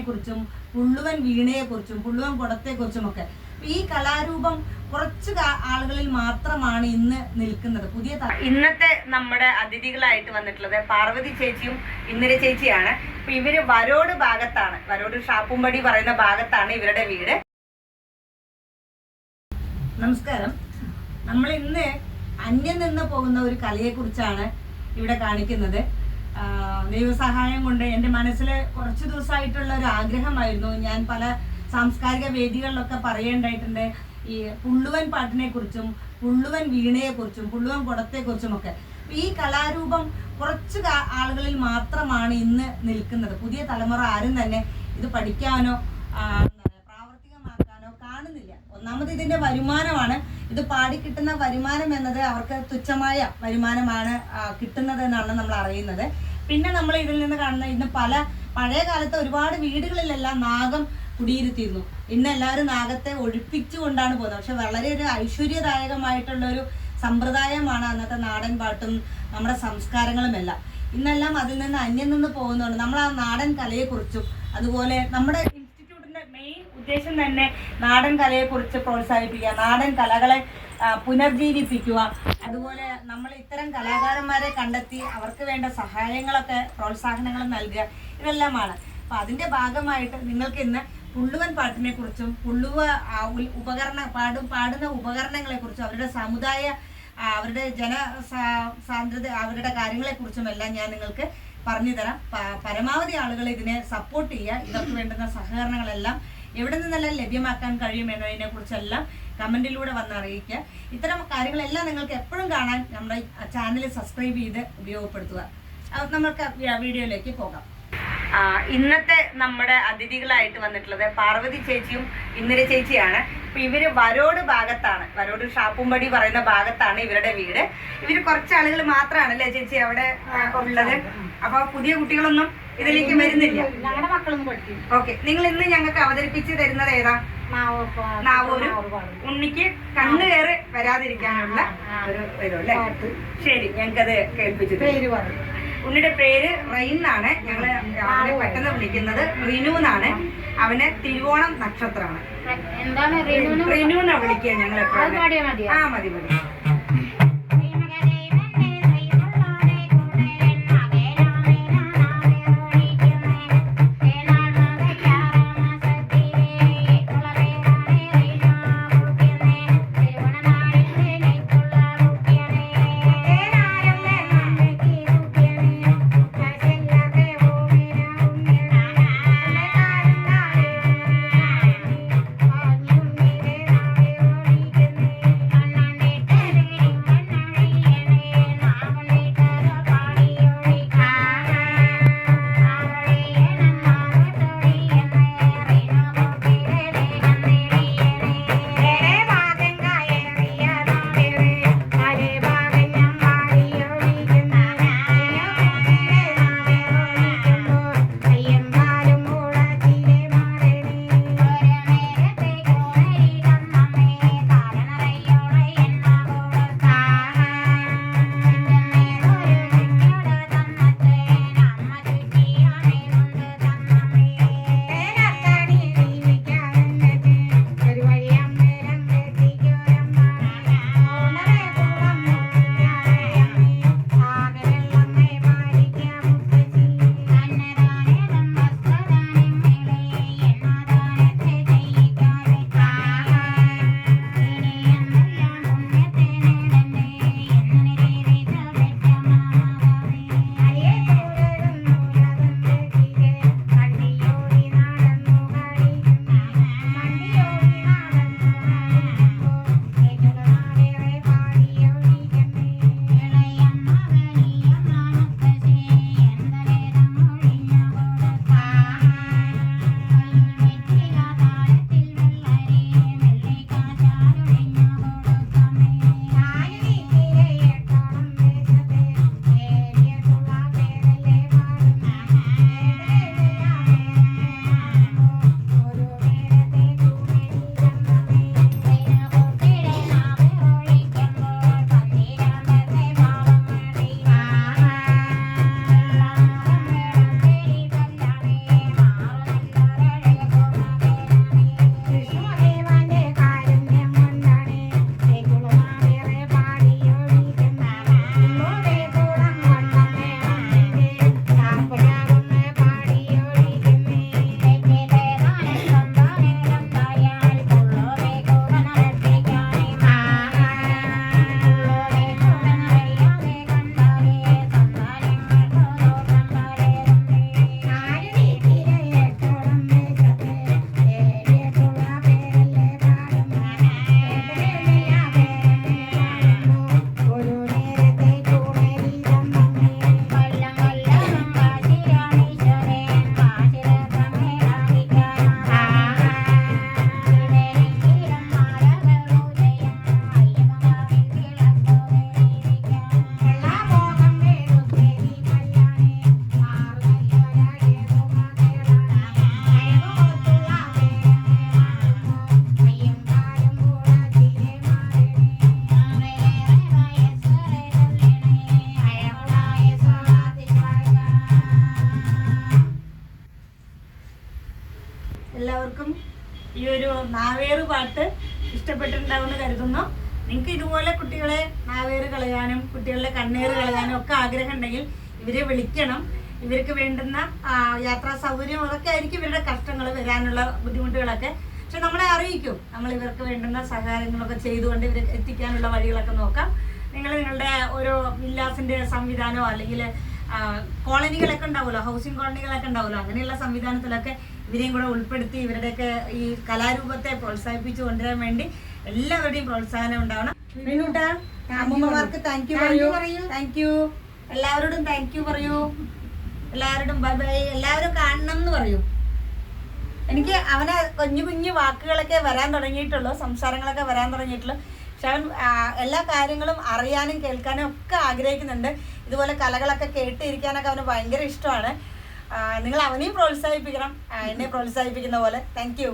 കുറിച്ചും പുള്ളുവൻ വീണയെ കുറിച്ചും പുള്ളുവൻ കുടത്തെ കുറിച്ചും ഒക്കെ ഈ കലാരൂപം കുറച്ച് ആളുകളിൽ മാത്രമാണ് ഇന്ന് നിൽക്കുന്നത്. ഇന്നത്തെ നമ്മുടെ അതിഥികളായിട്ട് വന്നിട്ടുള്ളത് പാർവതി ചേച്ചിയും ഇന്ദിര ചേച്ചിയാണ്. അപ്പൊ ഇവര് വരോട് ഭാഗത്താണ്, വരോട് ഷാപ്പുംപടി പറയുന്ന ഭാഗത്താണ് ഇവരുടെ വീട്. നമസ്കാരം. നമ്മൾ ഇന്ന് അന്യം നിന്ന് പോകുന്ന ഒരു കലയെ കുറിച്ചാണ് ഇവിടെ കാണിക്കുന്നത്. ദൈവസഹായം കൊണ്ട് എൻ്റെ മനസ്സിൽ കുറച്ച് ദിവസമായിട്ടുള്ള ഒരു ആഗ്രഹമായിരുന്നു. ഞാൻ പല സാംസ്കാരിക വേദികളിലൊക്കെ പറയേണ്ടായിട്ടുണ്ട് ഈ പുള്ളുവൻ പാട്ടിനെ കുറിച്ചും പുള്ളുവൻ വീണയെ കുറിച്ചും പുള്ളുവൻ കുടത്തെ കുറിച്ചും ഒക്കെ. ഈ കലാരൂപം കുറച്ച് ആളുകളിൽ മാത്രമാണ് ഇന്ന് നിൽക്കുന്നത്. പുതിയ തലമുറ ആരും തന്നെ ഇത് പഠിക്കാനോ പ്രാവർത്തികമാക്കാനോ കാണുന്നില്ല. ഒന്നാമത് ഇതിന്റെ വരുമാനമാണ്. ഇത് പാടി കിട്ടുന്ന വരുമാനം എന്നത് അവർക്ക് തുച്ഛമായ വരുമാനമാണ് കിട്ടുന്നത് എന്നാണ് നമ്മൾ അറിയുന്നത്. പിന്നെ നമ്മൾ ഇതിൽ നിന്ന് കാണുന്ന ഇന്ന് പഴയ കാലത്ത് ഒരുപാട് വീടുകളിലെല്ലാം നാഗം കുടിയിരുത്തിയിരുന്നു. ഇന്ന് എല്ലാവരും നാഗത്തെ ഒഴിപ്പിച്ചുകൊണ്ടാണ് പോകുന്നത്. പക്ഷെ വളരെ ഒരു ഐശ്വര്യദായകമായിട്ടുള്ള ഒരു സമ്പ്രദായമാണ് അന്നത്തെ നാടൻ പാട്ടും നമ്മുടെ സംസ്കാരങ്ങളും എല്ലാം. ഇന്നെല്ലാം അതിൽ നിന്ന് അന്യം നിന്ന് പോകുന്നുണ്ട്. നമ്മൾ ആ നാടൻ കലയെക്കുറിച്ചും അതുപോലെ നമ്മുടെ ഇൻസ്റ്റിറ്റ്യൂട്ടിന്റെ മെയിൻ ഉദ്ദേശം തന്നെ നാടൻ കലയെക്കുറിച്ച് പ്രോത്സാഹിപ്പിക്കുക, നാടൻ കലകളെ പുനർജീവിപ്പിക്കുക. അതുപോലെ നമ്മൾ ഇത്തരം കലാകാരന്മാരെ കണ്ടെത്തി അവർക്ക് വേണ്ട സഹായങ്ങളൊക്കെ പ്രോത്സാഹനങ്ങളും നൽകുക, ഇതെല്ലാമാണ്. അപ്പം അതിൻ്റെ ഭാഗമായിട്ട് നിങ്ങൾക്ക് ഇന്ന് പുള്ളുവൻ പാട്ടിനെ കുറിച്ചും പുള്ളുവ പാടുന്ന ഉപകരണങ്ങളെ കുറിച്ചും അവരുടെ സമുദായ അവരുടെ സാന്ദ്രത അവരുടെ കാര്യങ്ങളെക്കുറിച്ചും എല്ലാം ഞാൻ നിങ്ങൾക്ക് പറഞ്ഞു തരാം. പരമാവധി ആളുകൾ ഇതിനെ സപ്പോർട്ട് ചെയ്യുക. ഇതൊക്കെ വേണ്ടുന്ന സഹകരണങ്ങളെല്ലാം എവിടെ നിന്നെല്ലാം ലഭ്യമാക്കാൻ കഴിയുമെന്നതിനെ കുറിച്ചെല്ലാം കമന്റിലൂടെ വന്ന് അറിയിക്കുക. ഇത്തരം കാര്യങ്ങളെല്ലാം നിങ്ങൾക്ക് എപ്പോഴും കാണാൻ നമ്മുടെ ചാനൽ സബ്സ്ക്രൈബ് ചെയ്ത് ഉപയോഗപ്പെടുത്തുക. നമുക്ക് വീഡിയോയിലേക്ക് പോകാം. ഇന്നത്തെ നമ്മുടെ അതിഥികളായിട്ട് വന്നിട്ടുള്ളത് പാർവതി ചേച്ചിയും ഇന്ദിര ചേച്ചിയാണ്. അപ്പൊ ഇവര് വരോട് ഭാഗത്താണ്, വരോട് ഷാപ്പുംപടി പറയുന്ന ഭാഗത്താണ് ഇവരുടെ വീട്. ഇവര് കുറച്ച് ആളുകൾ മാത്രമാണ് അല്ലേ ചേച്ചി അവിടെ ഉള്ളത്? അപ്പൊ പുതിയ കുട്ടികളൊന്നും ഇതിലേക്ക് വരുന്നില്ല. ഞങ്ങളുടെ മക്കളൊന്നും പഠിക്കും. ഓക്കെ, നിങ്ങൾ ഇന്ന് ഞങ്ങൾക്ക് അവതരിപ്പിച്ച് തരുന്നത് ഏതാ? നാവൂര് ഉണ്ണിക്ക് കണ്ണു കയറി വരാതിരിക്കാനുള്ള ഒരു വരും അല്ലേ? ശരി, ഞങ്ങൾക്കത് കേൾപ്പിച്ചു. ഉണ്ണിയുടെ പേര് റെയിൻ എന്നാണ്. ഞങ്ങള് അവനെ പെട്ടെന്ന് വിളിക്കുന്നത് റിനു എന്നാണ്. അവന് തിരുവോണം നക്ഷത്രമാണ്. റിനു എന്നാ വിളിക്കുക ഞങ്ങൾ എപ്പോഴും. ആ മതി മതി. നാവേറ് പാട്ട് ഇഷ്ടപ്പെട്ടിട്ടുണ്ടാവുമെന്ന് കരുതുന്നു. നിങ്ങൾക്ക് ഇതുപോലെ കുട്ടികളെ നാവേറ് കളയാനും കുട്ടികളുടെ കണ്ണേറ് കളയാനും ഒക്കെ ആഗ്രഹം ഉണ്ടെങ്കിൽ ഇവരെ വിളിക്കണം. ഇവർക്ക് വേണ്ടുന്ന യാത്രാ സൗകര്യം അതൊക്കെ ആയിരിക്കും ഇവരുടെ കഷ്ടങ്ങൾ, വരാനുള്ള ബുദ്ധിമുട്ടുകളൊക്കെ. പക്ഷെ നമ്മളെ അറിയിക്കും. നമ്മൾ ഇവർക്ക് വേണ്ടുന്ന സഹായങ്ങളൊക്കെ ചെയ്തുകൊണ്ട് ഇവരെ എത്തിക്കാനുള്ള വഴികളൊക്കെ നോക്കാം. നിങ്ങൾ നിങ്ങളുടെ ഓരോ വില്ലാസിൻ്റെ സംവിധാനമോ അല്ലെങ്കിൽ കോളനികളൊക്കെ ഉണ്ടാവുമല്ലോ, ഹൗസിംഗ് കോളനികളൊക്കെ ഉണ്ടാവുമല്ലോ, അങ്ങനെയുള്ള സംവിധാനത്തിലൊക്കെ ഇവരെയും കൂടെ ഉൾപ്പെടുത്തി ഇവരുടെയൊക്കെ ഈ കലാരൂപത്തെ പ്രോത്സാഹിപ്പിച്ചു കൊണ്ടുവരാൻ വേണ്ടി എല്ലാവരുടെയും പ്രോത്സാഹനം ഉണ്ടാവണം. വീണ്ടുട്ടാ അമ്മൂമ്മമാർക്ക് താങ്ക് യു പറയൂ. താങ്ക് യു എല്ലാവരോടും, താങ്ക് യു പറയൂ. എല്ലാവരോടും ബൈ ബൈ. എല്ലാവരും കാണണം എന്ന് പറയൂ. എനിക്ക് അവനെ കുഞ്ഞു കുഞ്ഞു വാക്കുകളൊക്കെ വരാൻ തുടങ്ങിയിട്ടുള്ളൂ, സംസാരങ്ങളൊക്കെ വരാൻ തുടങ്ങിയിട്ടുള്ളൂ. പക്ഷെ അവൻ എല്ലാ കാര്യങ്ങളും അറിയാനും കേൾക്കാനും ഒക്കെ ആഗ്രഹിക്കുന്നുണ്ട്. ഇതുപോലെ കലകളൊക്കെ കേട്ടിരിക്കാനൊക്കെ അവന് ഭയങ്കര ഇഷ്ടമാണ്. നിങ്ങൾ അവനെയും പ്രോത്സാഹിപ്പിക്കണം, എന്നെ പ്രോത്സാഹിപ്പിക്കുന്ന പോലെ. Thank you.